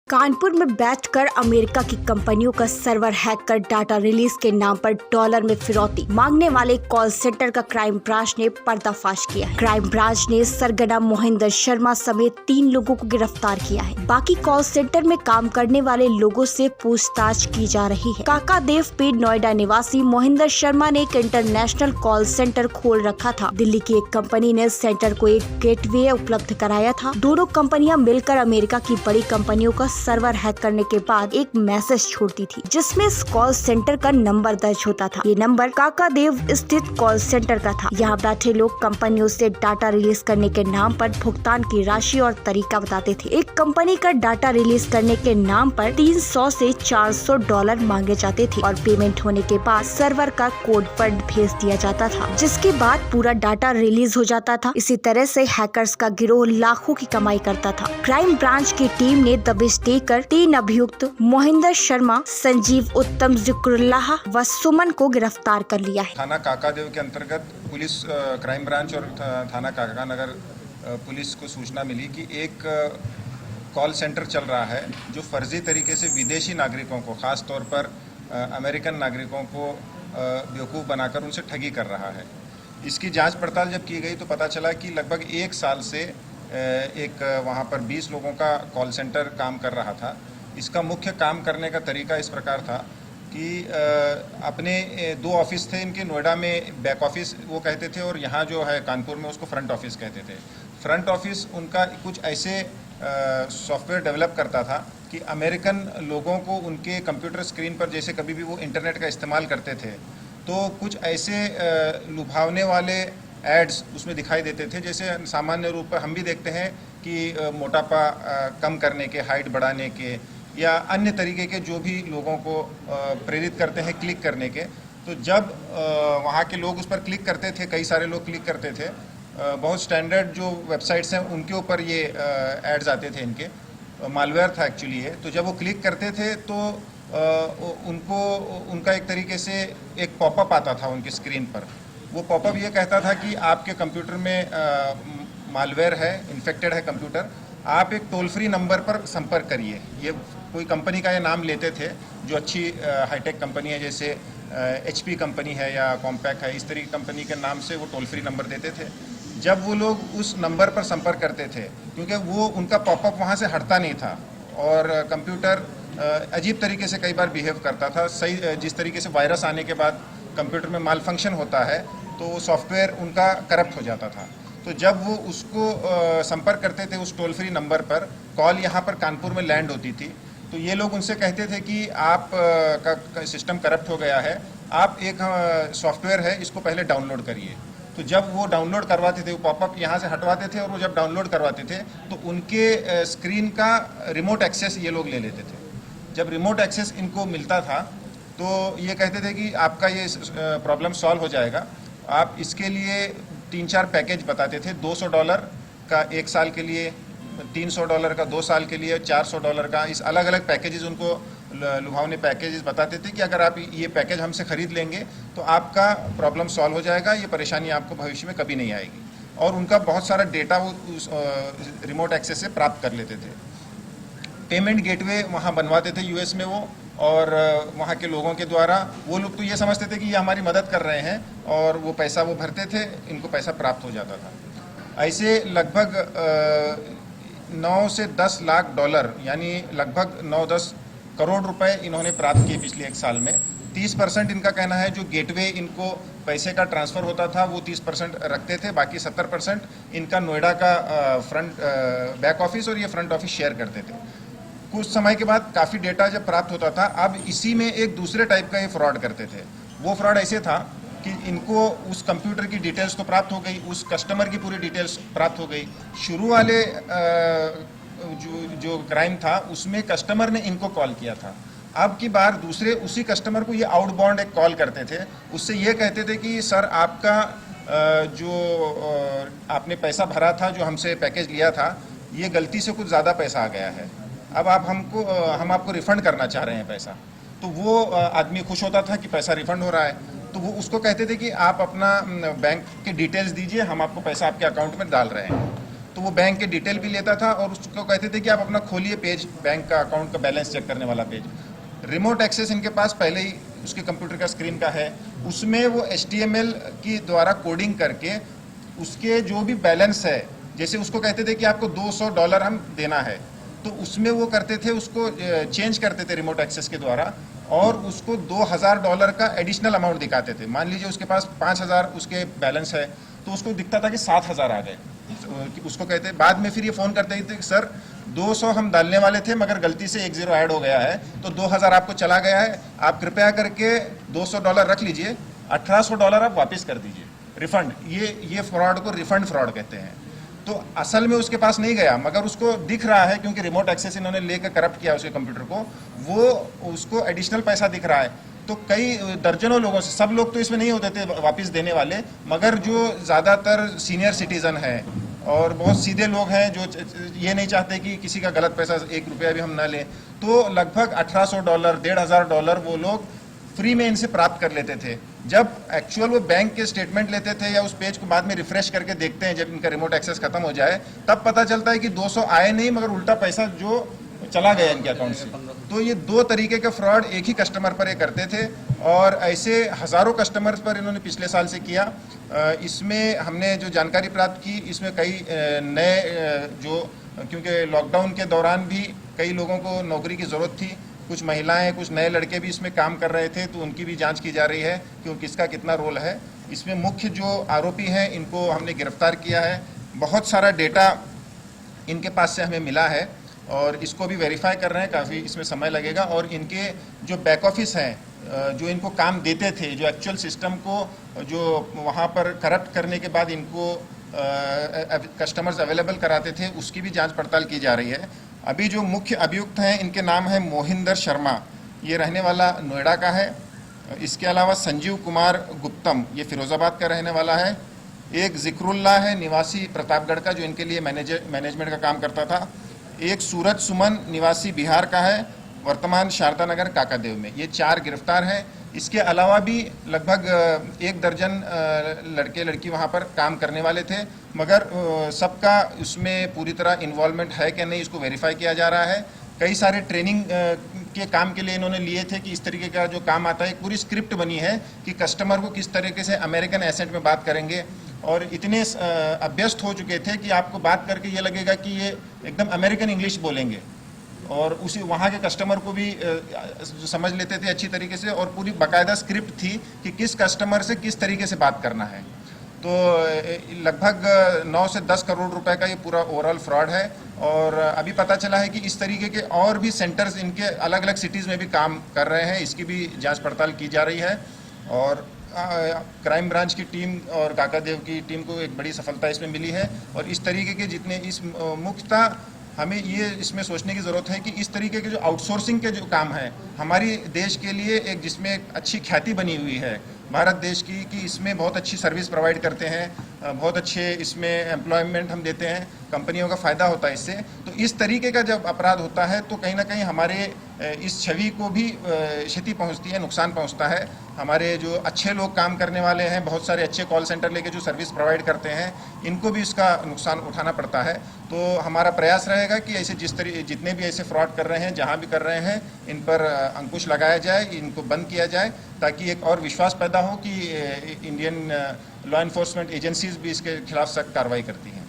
कानपुर में बैठकर अमेरिका की कंपनियों का सर्वर हैक कर डाटा रिलीज के नाम पर डॉलर में फिरौती मांगने वाले कॉल सेंटर का क्राइम ब्रांच ने पर्दाफाश किया है। क्राइम ब्रांच ने सरगना मोहिंदर शर्मा समेत 3 लोगों को गिरफ्तार किया है। बाकी कॉल सेंटर में काम करने वाले लोगों से पूछताछ की जा रही है। काकादेव पीर नोएडा निवासी मोहिंदर शर्मा ने एक इंटरनेशनल कॉल सेंटर खोल रखा था। दिल्ली की एक कंपनी ने सेंटर को एक गेटवे उपलब्ध कराया था। दोनों कंपनियां मिलकर अमेरिका की बड़ी कंपनियों का सर्वर हैक करने के बाद एक मैसेज छोड़ती थी, जिसमें इस कॉल सेंटर का नंबर दर्ज होता था। ये नंबर काकादेव स्थित कॉल सेंटर का था। यहाँ बैठे लोग कंपनियों से डाटा रिलीज करने के नाम पर भुगतान की राशि और तरीका बताते थे। एक कंपनी का डाटा रिलीज करने के नाम पर 300 से 400 डॉलर मांगे जाते थे और पेमेंट होने के बाद सर्वर का कोड पर भेज दिया जाता था, जिसके बाद पूरा डाटा रिलीज हो जाता था। इसी तरह से हैकर्स का गिरोह लाखों की कमाई करता था। क्राइम ब्रांच की टीम ने दबिश देकर 3 अभियुक्त मोहिंदर शर्मा, संजीव उत्तम, जिक्रुल्लाह व सुमन को गिरफ्तार कर लिया है। थाना काकादेव के अंतर्गत पुलिस क्राइम ब्रांच और थाना काकानगर पुलिस को सूचना मिली कि एक कॉल सेंटर चल रहा है जो फर्जी तरीके से विदेशी नागरिकों को, खास तौर पर अमेरिकन नागरिकों को बेवकूफ़ बनाकर उनसे ठगी कर रहा है। इसकी जांच पड़ताल जब की गई तो पता चला कि लगभग 1 साल से एक वहाँ पर 20 लोगों का कॉल सेंटर काम कर रहा था। इसका मुख्य काम करने का तरीका इस प्रकार था कि अपने 2 ऑफिस थे इनके, नोएडा में बैक ऑफिस वो कहते थे और यहाँ जो है कानपुर में उसको फ्रंट ऑफिस कहते थे। फ्रंट ऑफिस उनका कुछ ऐसे सॉफ्टवेयर डेवलप करता था कि अमेरिकन लोगों को उनके कंप्यूटर स्क्रीन पर, जैसे कभी भी वो इंटरनेट का इस्तेमाल करते थे, तो कुछ ऐसे लुभावने वाले एड्स उसमें दिखाई देते थे, जैसे सामान्य रूप पर हम भी देखते हैं कि मोटापा कम करने के, हाइट बढ़ाने के या अन्य तरीके के जो भी लोगों को प्रेरित करते हैं क्लिक करने के। तो जब वहाँ के लोग उस पर क्लिक करते थे, कई सारे लोग क्लिक करते थे, बहुत स्टैंडर्ड जो वेबसाइट्स हैं उनके ऊपर ये एड्स आते थे, इनके मालवेयर था एक्चुअली ये। तो जब वो क्लिक करते थे तो उनका एक तरीके से एक पॉपअप आता था उनकी स्क्रीन पर। वो पॉपअप ये कहता था कि आपके कंप्यूटर में मालवेयर है, इन्फेक्टेड है कंप्यूटर, आप एक टोल फ्री नंबर पर संपर्क करिए। ये कोई कंपनी का ये नाम लेते थे जो अच्छी हाईटेक कंपनी है, जैसे HP कंपनी है या कॉम्पैक्ट है, इस तरह की कंपनी के नाम से वो टोल फ्री नंबर देते थे। जब वो लोग उस नंबर पर संपर्क करते थे, क्योंकि वो उनका पॉपअप वहाँ से हटता नहीं था और कंप्यूटर अजीब तरीके से कई बार बिहेव करता था। सही जिस तरीके से वायरस आने के बाद कंप्यूटर में माल फंक्शन होता है तो सॉफ्टवेयर उनका करप्ट हो जाता था। तो जब वो उसको संपर्क करते थे उस टोल फ्री नंबर पर, कॉल यहाँ पर कानपुर में लैंड होती थी, तो ये लोग उनसे कहते थे कि आप का सिस्टम करप्ट हो गया है, आप एक सॉफ्टवेयर है इसको पहले डाउनलोड करिए। तो जब वो डाउनलोड करवाते थे, वो पॉपअप यहाँ से हटवाते थे और वो जब डाउनलोड करवाते थे तो उनके स्क्रीन का रिमोट एक्सेस ये लोग ले लेते थे। जब रिमोट एक्सेस इनको मिलता था तो ये कहते थे कि आपका ये प्रॉब्लम सॉल्व हो जाएगा। आप इसके लिए 3-4 पैकेज बताते थे, $200 का 1 साल के लिए, $300 का 2 साल के लिए, $400 का, इस अलग अलग पैकेजेस उनको लुभावने पैकेजेस बताते थे कि अगर आप ये पैकेज हमसे ख़रीद लेंगे तो आपका प्रॉब्लम सॉल्व हो जाएगा, ये परेशानी आपको भविष्य में कभी नहीं आएगी। और उनका बहुत सारा डेटा वो उस रिमोट एक्सेस से प्राप्त कर लेते थे। पेमेंट गेटवे वहाँ बनवाते थे US में वो, और वहाँ के लोगों के द्वारा वो लोग तो ये समझते थे कि ये हमारी मदद कर रहे हैं और वो पैसा वो भरते थे, इनको पैसा प्राप्त हो जाता था। ऐसे लगभग 9 से 10 लाख डॉलर यानी लगभग 9-10 करोड़ रुपए इन्होंने प्राप्त किए पिछले 1 साल में। 30% इनका कहना है जो गेटवे इनको पैसे का ट्रांसफ़र होता था वो 30% रखते थे, बाकी 70% इनका नोएडा का बैक ऑफिस और ये फ्रंट ऑफिस शेयर करते थे। कुछ समय के बाद काफ़ी डेटा जब प्राप्त होता था, अब इसी में एक दूसरे टाइप का ये फ्रॉड करते थे। वो फ्रॉड ऐसे था कि इनको उस कंप्यूटर की डिटेल्स तो प्राप्त हो गई, उस कस्टमर की पूरी डिटेल्स प्राप्त हो गई। शुरू वाले जो क्राइम था उसमें कस्टमर ने इनको कॉल किया था। अब की बार दूसरे उसी कस्टमर को ये आउटबाउंड एक कॉल करते थे, उससे ये कहते थे कि सर आपका जो आपने पैसा भरा था, जो हमसे पैकेज लिया था, ये गलती से कुछ ज़्यादा पैसा आ गया है, अब आप हम आपको रिफ़ंड करना चाह रहे हैं पैसा। तो वो आदमी खुश होता था कि पैसा रिफ़ंड हो रहा है। तो वो उसको कहते थे कि आप अपना बैंक के डिटेल्स दीजिए, हम आपको पैसा आपके अकाउंट में डाल रहे हैं। तो वो बैंक के डिटेल भी लेता था और उसको कहते थे कि आप अपना खोलिए पेज, बैंक का अकाउंट का बैलेंस चेक करने वाला पेज। रिमोट एक्सेस इनके पास पहले ही उसके कंप्यूटर का स्क्रीन का है, उसमें वो HTML की द्वारा कोडिंग करके उसके जो भी बैलेंस है, जैसे उसको कहते थे कि आपको $200 हम देना है, तो उसमें वो करते थे, उसको चेंज करते थे रिमोट एक्सेस के द्वारा और उसको $2000 का एडिशनल अमाउंट दिखाते थे। मान लीजिए उसके पास 5000 उसके बैलेंस है, तो उसको दिखता था कि 7000 आ गए। उसको कहते, बाद में फिर ये फ़ोन करते थे कि सर 200 हम डालने वाले थे मगर गलती से 1 0 ऐड हो गया है, तो 2000 आपको चला गया है, आप कृपया करके $200 रख लीजिए, $1800 आप वापस कर दीजिए, रिफंड। ये फ्रॉड को रिफंड फ्रॉड कहते हैं। तो असल में उसके पास नहीं गया मगर उसको दिख रहा है, क्योंकि रिमोट एक्सेस इन्होंने लेकर करप्ट किया उसके कंप्यूटर को, वो उसको एडिशनल पैसा दिख रहा है। तो कई दर्जनों लोगों से, सब लोग तो इसमें नहीं होते थे वापस देने वाले, मगर जो ज़्यादातर सीनियर सिटीज़न हैं और बहुत सीधे लोग हैं जो ये नहीं चाहते कि किसी का गलत पैसा 1 रुपया भी हम ना लें, तो लगभग $1800 $1500 वो लोग फ्री में इनसे प्राप्त कर लेते थे। जब एक्चुअल वो बैंक के स्टेटमेंट लेते थे या उस पेज को बाद में रिफ्रेश करके देखते हैं, जब इनका रिमोट एक्सेस खत्म हो जाए, तब पता चलता है कि 200 आए नहीं मगर उल्टा पैसा जो चला गया इनके अकाउंट से। तो ये 2 तरीके के फ्रॉड एक ही कस्टमर पर ये करते थे और ऐसे हज़ारों कस्टमर्स पर इन्होंने पिछले साल से किया। इसमें हमने जो जानकारी प्राप्त की, इसमें कई नए जो, क्योंकि लॉकडाउन के दौरान भी कई लोगों को नौकरी की ज़रूरत थी, कुछ महिलाएं, कुछ नए लड़के भी इसमें काम कर रहे थे, तो उनकी भी जांच की जा रही है कि किसका कितना रोल है। इसमें मुख्य जो आरोपी हैं इनको हमने गिरफ्तार किया है। बहुत सारा डेटा इनके पास से हमें मिला है और इसको भी वेरीफाई कर रहे हैं, काफ़ी इसमें समय लगेगा। और इनके जो बैक ऑफिस हैं जो इनको काम देते थे, जो एक्चुअल सिस्टम को जो वहाँ पर करप्ट करने के बाद इनको कस्टमर्स अवेलेबल कराते थे, उसकी भी जांच पड़ताल की जा रही है। अभी जो मुख्य अभियुक्त हैं इनके नाम है मोहिंदर शर्मा, ये रहने वाला नोएडा का है। इसके अलावा संजीव कुमार गुप्तम, ये फिरोज़ाबाद का रहने वाला है। एक जिक्रुल्लाह है, निवासी प्रतापगढ़ का, जो इनके लिए मैनेजमेंट का काम करता था। एक सूरज सुमन, निवासी बिहार का है, वर्तमान शारदा नगर काकादेव में। ये 4 गिरफ्तार हैं। इसके अलावा भी लगभग 1 दर्जन लड़के लड़की वहाँ पर काम करने वाले थे, मगर सबका उसमें पूरी तरह इन्वॉल्वमेंट है कि नहीं, इसको वेरीफाई किया जा रहा है। कई सारे ट्रेनिंग के काम के लिए इन्होंने लिए थे कि इस तरीके का जो काम आता है, एक पूरी स्क्रिप्ट बनी है कि कस्टमर को किस तरीके से अमेरिकन एसेंट में बात करेंगे, और इतने अभ्यस्त हो चुके थे कि आपको बात करके ये लगेगा कि ये एकदम अमेरिकन इंग्लिश बोलेंगे, और उसी वहाँ के कस्टमर को भी समझ लेते थे अच्छी तरीके से, और पूरी बाकायदा स्क्रिप्ट थी कि किस कस्टमर से किस तरीके से बात करना है। तो लगभग 9 से 10 करोड़ रुपए का ये पूरा ओवरऑल फ्रॉड है। और अभी पता चला है कि इस तरीके के और भी सेंटर्स इनके अलग अलग सिटीज़ में भी काम कर रहे हैं, इसकी भी जांच पड़ताल की जा रही है। और क्राइम ब्रांच की टीम और काकादेव की टीम को एक बड़ी सफलता इसमें मिली है। और इस तरीके के जितने इस मुख्यतः हमें ये इसमें सोचने की ज़रूरत है कि इस तरीके के जो आउटसोर्सिंग के जो काम है हमारी देश के लिए, एक जिसमें एक अच्छी ख्याति बनी हुई है भारत देश की, कि इसमें बहुत अच्छी सर्विस प्रोवाइड करते हैं, बहुत अच्छे इसमें एम्प्लॉयमेंट हम देते हैं, कंपनियों का फ़ायदा होता है इससे। तो इस तरीके का जब अपराध होता है तो कहीं ना कहीं हमारे इस छवि को भी क्षति पहुंचती है, नुकसान पहुंचता है। हमारे जो अच्छे लोग काम करने वाले हैं, बहुत सारे अच्छे कॉल सेंटर लेके जो सर्विस प्रोवाइड करते हैं, इनको भी इसका नुकसान उठाना पड़ता है। तो हमारा प्रयास रहेगा कि ऐसे जितने भी ऐसे फ्रॉड कर रहे हैं, जहाँ भी कर रहे हैं, इन पर अंकुश लगाया जाए, इनको बंद किया जाए, ताकि एक और विश्वास पैदा हो कि इंडियन लॉ इन्फोर्समेंट एजेंसीज भी इसके खिलाफ सख्त कार्रवाई करती हैं।